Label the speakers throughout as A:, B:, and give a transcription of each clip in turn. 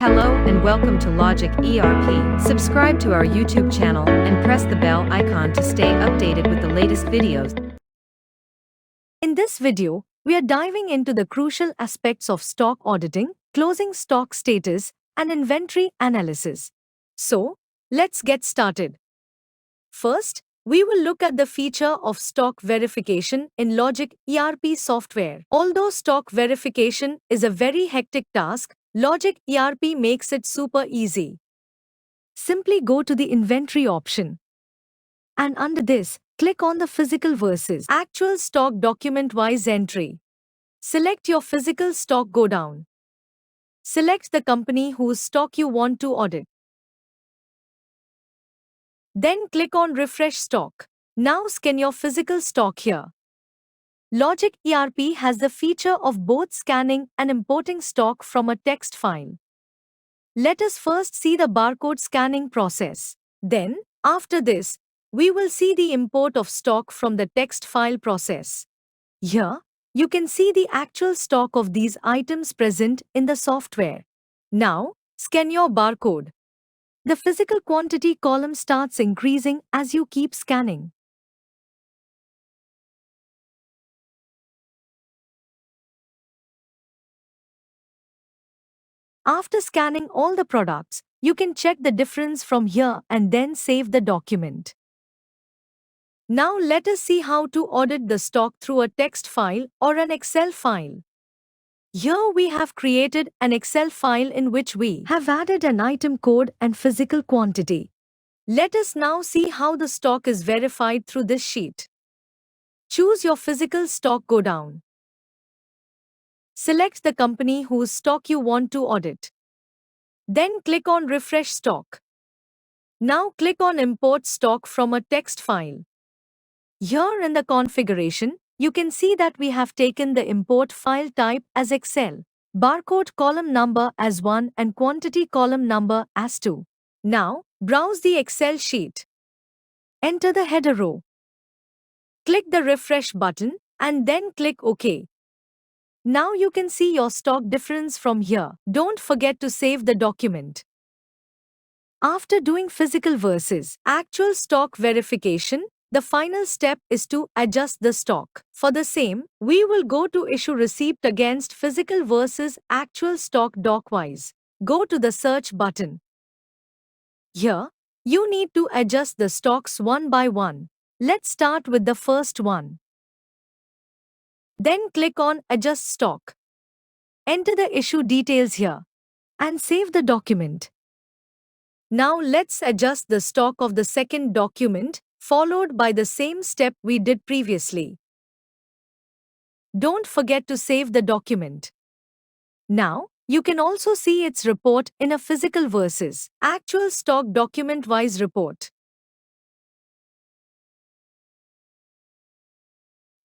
A: Hello and welcome to Logic ERP. Subscribe to our YouTube channel and press the bell icon to stay updated with the latest videos. In this video, we are diving into the crucial aspects of stock auditing, closing stock status, and inventory analysis. So, let's get started. First, we will look at the feature of stock verification in Logic ERP software. Although stock verification is a very hectic task, Logic ERP makes it super easy. Simply go to the inventory option. And under this, click on the physical versus actual stock document-wise entry. Select your physical stock go down. Select the company whose stock you want to audit. Then click on Refresh Stock. Now scan your physical stock here. Logic ERP has the feature of both scanning and importing stock from a text file. Let us first see the barcode scanning process. Then, after this, we will see the import of stock from the text file process. Here, you can see the actual stock of these items present in the software. Now, scan your barcode. The physical quantity column starts increasing as you keep scanning. After scanning all the products, you can check the difference from here and then save the document. Now let us see how to audit the stock through a text file or an Excel file. Here we have created an Excel file in which we have added an item code and physical quantity. Let us now see how the stock is verified through this sheet. Choose your physical stock go down. Select the company whose stock you want to audit. Then click on Refresh Stock. Now click on Import Stock from a text file. Here in the configuration, you can see that we have taken the import file type as Excel, barcode column number as 1 and quantity column number as 2. Now, browse the Excel sheet. Enter the header row. Click the refresh button and then click OK. Now you can see your stock difference from here. Don't forget to save the document. After doing physical versus actual stock verification, the final step is to adjust the stock. For the same, we will go to Issue Receipt against physical versus actual stock dockwise. Go to the Search button. Here, you need to adjust the stocks one by one. Let's start with the first one. Then click on Adjust Stock. Enter the issue details here and save the document. Now let's adjust the stock of the second document, followed by the same step we did previously. Don't forget to save the document. Now, you can also see its report in a physical versus actual stock document-wise report.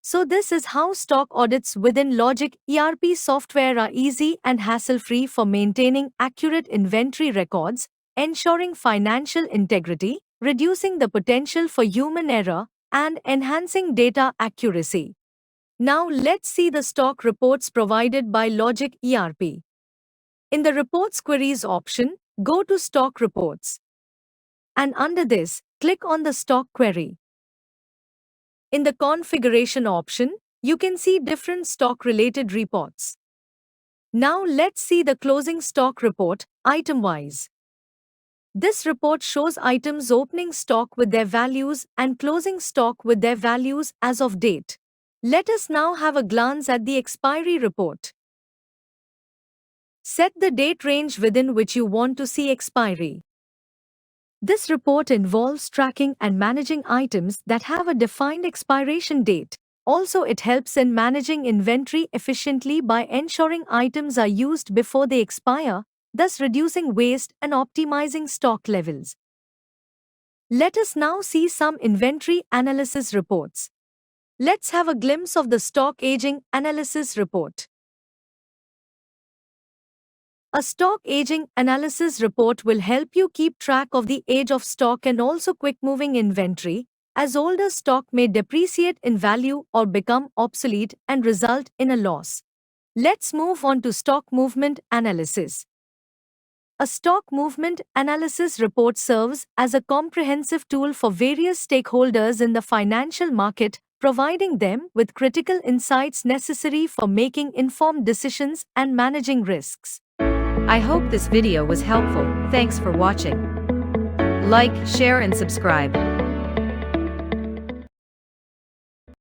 A: So this is how stock audits within Logic ERP software are easy and hassle-free for maintaining accurate inventory records, ensuring financial integrity, reducing the potential for human error, and enhancing data accuracy. Now let's see the stock reports provided by Logic ERP. In the Reports Queries option, go to Stock Reports. And under this, click on the Stock Query. In the Configuration option, you can see different stock-related reports. Now let's see the Closing Stock Report, item-wise. This report shows items opening stock with their values and closing stock with their values as of date. Let us now have a glance at the expiry report. Set the date range within which you want to see expiry. This report involves tracking and managing items that have a defined expiration date. Also, it helps in managing inventory efficiently by ensuring items are used before they expire, thus reducing waste and optimizing stock levels. Let us now see some inventory analysis reports. Let's have a glimpse of the stock aging analysis report. A stock aging analysis report will help you keep track of the age of stock and also quick-moving inventory, as older stock may depreciate in value or become obsolete and result in a loss. Let's move on to stock movement analysis. A stock movement analysis report serves as a comprehensive tool for various stakeholders in the financial market, providing them with critical insights necessary for making informed decisions and managing risks.
B: I hope this video was helpful. Thanks for watching. Like, share and subscribe.